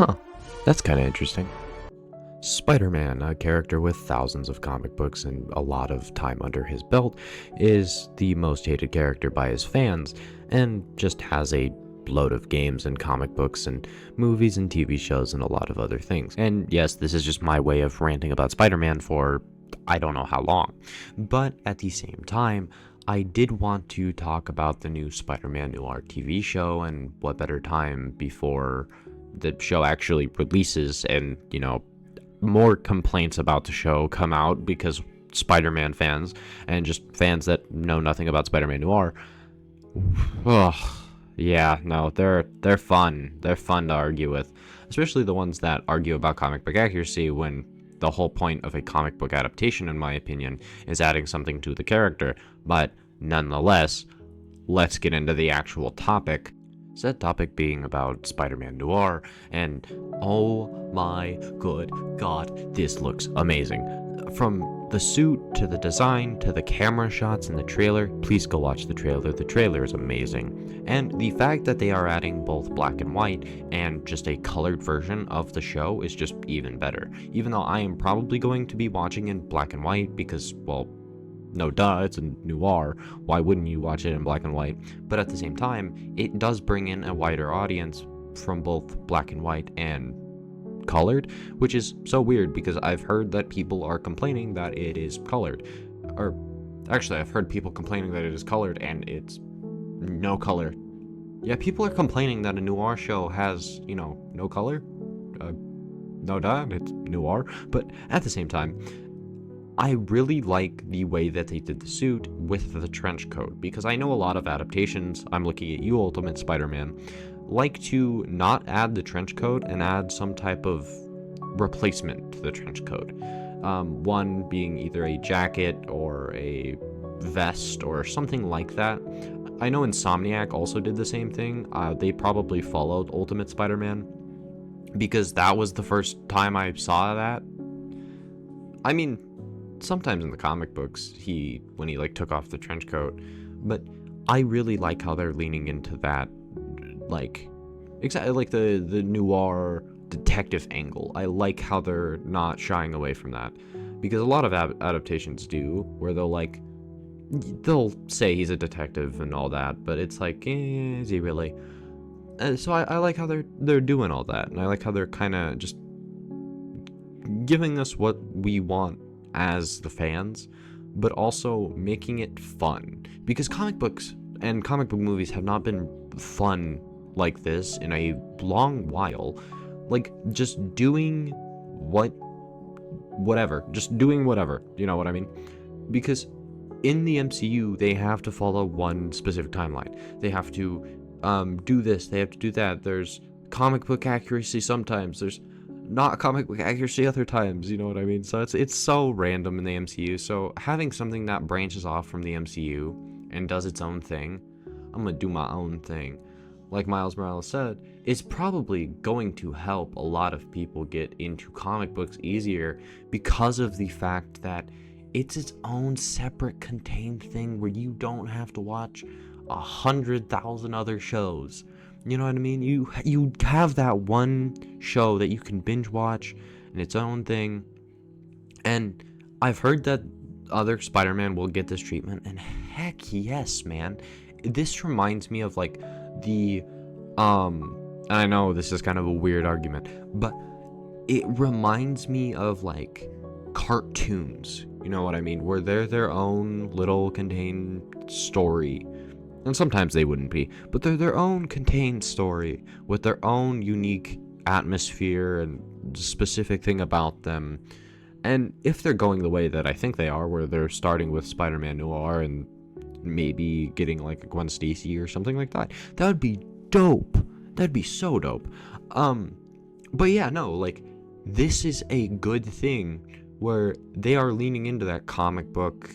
Huh, that's kind of interesting. Spider-Man, a character with thousands of comic books and a lot of time under his belt, is the most hated character by his fans, and just has a load of games and comic books and movies and TV shows and a lot of other things. And yes, this is just my way of ranting about Spider-Man for I don't know how long. But at the same time, I did want to talk about the new Spider-Man Noir TV show, and what better time before the show actually releases and, more complaints about the show come out because Spider-Man fans and just fans that know nothing about Spider-Man Noir. Ugh. Yeah, no, they're fun. They're fun to argue with, especially the ones that argue about comic book accuracy when the whole point of a comic book adaptation, in my opinion, is adding something to the character. But nonetheless, let's get into the actual topic. Said topic being about Spider-Man Noir, and oh my good god, this looks amazing. From the suit, to the design, to the camera shots in the trailer, please go watch the trailer. The trailer is amazing. And the fact that they are adding both black and white and just a colored version of the show is just even better. Even though I am probably going to be watching in black and white because, well, no duh, it's a noir. Why wouldn't you watch it in black and white? But at the same time, it does bring in a wider audience from both black and white and colored, which is so weird because I've heard that people are complaining that it is colored. Or actually, I've heard people complaining that it is colored and it's no color. Yeah, people are complaining that a noir show has, no color. No duh, it's noir. But at the same time, I really like the way that they did the suit with the trench coat, because I know a lot of adaptations, I'm looking at you, Ultimate Spider-Man, like to not add the trench coat and add some type of replacement to the trench coat. One being either a jacket or a vest or something like that. I know Insomniac also did the same thing. They probably followed Ultimate Spider-Man because that was the first time I saw that. I mean, sometimes in the comic books, when he took off the trench coat, but I really like how they're leaning into that, exactly like the noir detective angle. I like how they're not shying away from that, because a lot of adaptations do, where they'll say he's a detective and all that, but it's like, is he really? So I like how they're doing all that, and I like how they're kind of just giving us what we want as the fans, but also making it fun, because comic books and comic book movies have not been fun like this in a long while. Just doing whatever, you know what I mean? Because in the MCU, they have to follow one specific timeline. They have to do this, they have to do that. There's comic book accuracy sometimes, there's not comic book accuracy other times, you know what I mean? So it's so random in the MCU. So having something that branches off from the MCU and does its own thing, I'm gonna do my own thing, like Miles Morales said, is probably going to help a lot of people get into comic books easier, because of the fact that it's its own separate contained thing where you don't have to watch 100,000 other shows. You know what I mean? You have that one show that you can binge watch in its own thing. And I've heard that other Spider-Man will get this treatment, and heck yes, man. This reminds me of the and I know this is kind of a weird argument, but it reminds me of cartoons. You know what I mean? Where they're their own little contained story. And sometimes they wouldn't be, but they're their own contained story with their own unique atmosphere and specific thing about them. And if they're going the way that I think they are, where they're starting with Spider-Man Noir and maybe getting a Gwen Stacy or something like that, that would be dope. That'd be so dope. But yeah, no, this is a good thing where they are leaning into that comic book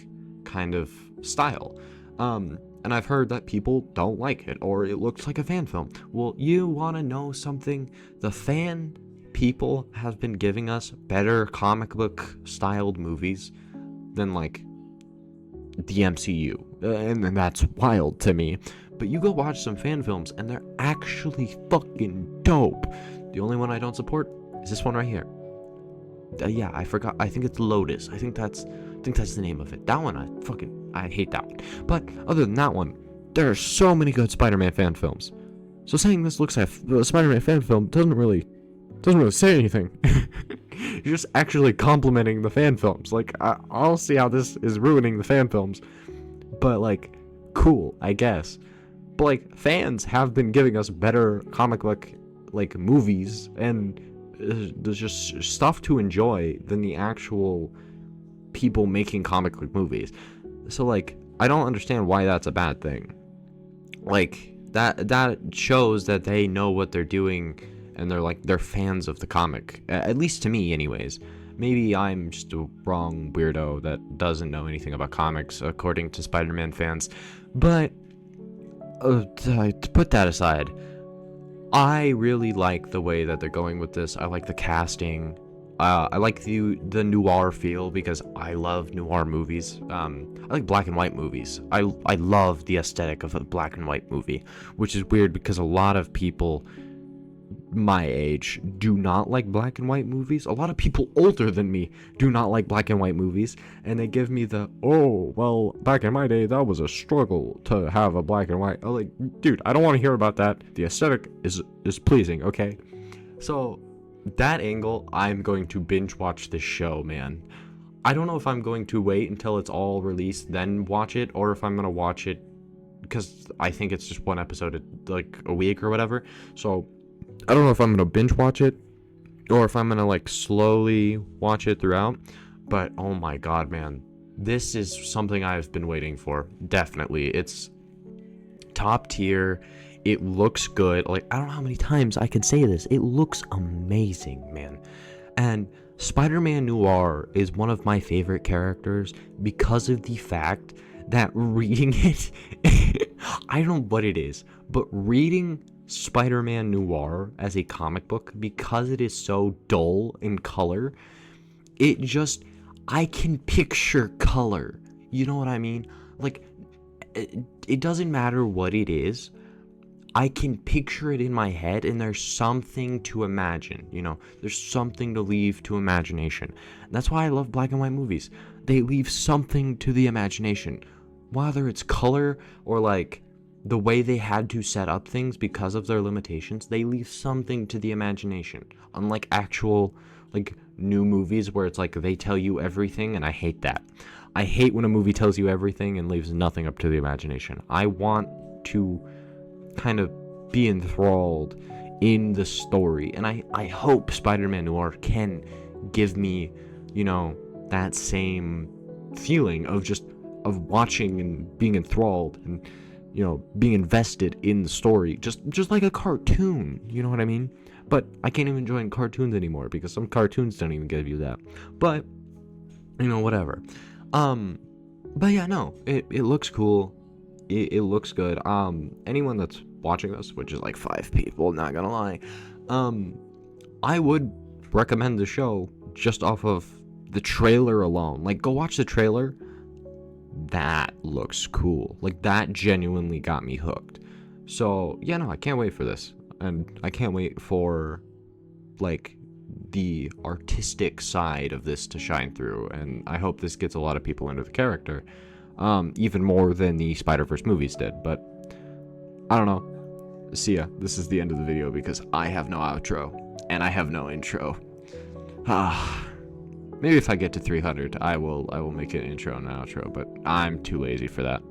kind of style. And I've heard that people don't like it, or it looks like a fan film. Well, you want to know something? The fan people have been giving us better comic book styled movies than the MCU, and that's wild to me. But you go watch some fan films and they're actually fucking dope. The only one I don't support is this one right here. Yeah, I forgot. I think it's Lotus. I think that's the name of it. That one, I hate that one. But other than that one, there are so many good Spider-Man fan films. So saying this looks like a Spider-Man fan film doesn't really say anything. You're just actually complimenting the fan films. Like, I'll see how this is ruining the fan films, but like, cool, I guess. But like, fans have been giving us better comic book like movies and there's just stuff to enjoy than the actual people making comic book movies. So like, I don't understand why that's a bad thing. Like, that shows that they know what they're doing and they're fans of the comic, at least to me anyways. Maybe I'm just a wrong weirdo that doesn't know anything about comics according to Spider-Man fans, but to put that aside, I really like the way that they're going with this. I like the casting. I like the noir feel because I love noir movies. I like black and white movies. I love the aesthetic of a black and white movie, which is weird because a lot of people my age do not like black and white movies. A lot of people older than me do not like black and white movies, and they give me the, oh, well, back in my day, that was a struggle to have a black and white. I'm like, dude, I don't want to hear about that. The aesthetic is pleasing, okay? So, that angle, I'm going to binge watch this show, man. I don't know if I'm going to wait until it's all released, then watch it, or if I'm going to watch it, because I think it's just one episode, like, a week or whatever. So, I don't know if I'm going to binge watch it or if I'm going to like slowly watch it throughout, but oh my god, man, this is something I've been waiting for. Definitely. It's top tier. It looks good. Like, I don't know how many times I can say this. It looks amazing, man. And Spider-Man Noir is one of my favorite characters because of the fact that reading it, I don't know what it is, but reading Spider-Man Noir as a comic book, because it is so dull in color, I can picture color. You know what I mean? Like, it doesn't matter what it is. I can picture it in my head, and there's something to imagine, you know? There's something to leave to imagination. That's why I love black and white movies. They leave something to the imagination. Whether it's color or, like, the way they had to set up things because of their limitations, they leave something to the imagination. Unlike actual, like, new movies where it's like they tell you everything, and I hate that. I hate when a movie tells you everything and leaves nothing up to the imagination. I want to kind of be enthralled in the story, and I hope Spider-Man Noir can give me, you know, that same feeling of watching and being enthralled and, you know, being invested in the story, just like a cartoon, you know what I mean? But I can't even join cartoons anymore because some cartoons don't even give you that. But, you know, whatever. But yeah, no, it looks cool. It looks good. Anyone that's watching this, which is like 5 people, not gonna lie, I would recommend the show just off of the trailer alone. Like, go watch the trailer. That looks cool. Like, that genuinely got me hooked. So, yeah, no, I can't wait for this. And I can't wait for, like, the artistic side of this to shine through. And I hope this gets a lot of people into the character. Even more than the Spider-Verse movies did. But, I don't know. See ya. This is the end of the video because I have no outro. And I have no intro. Maybe if I get to 300, I will make an intro and an outro, but I'm too lazy for that.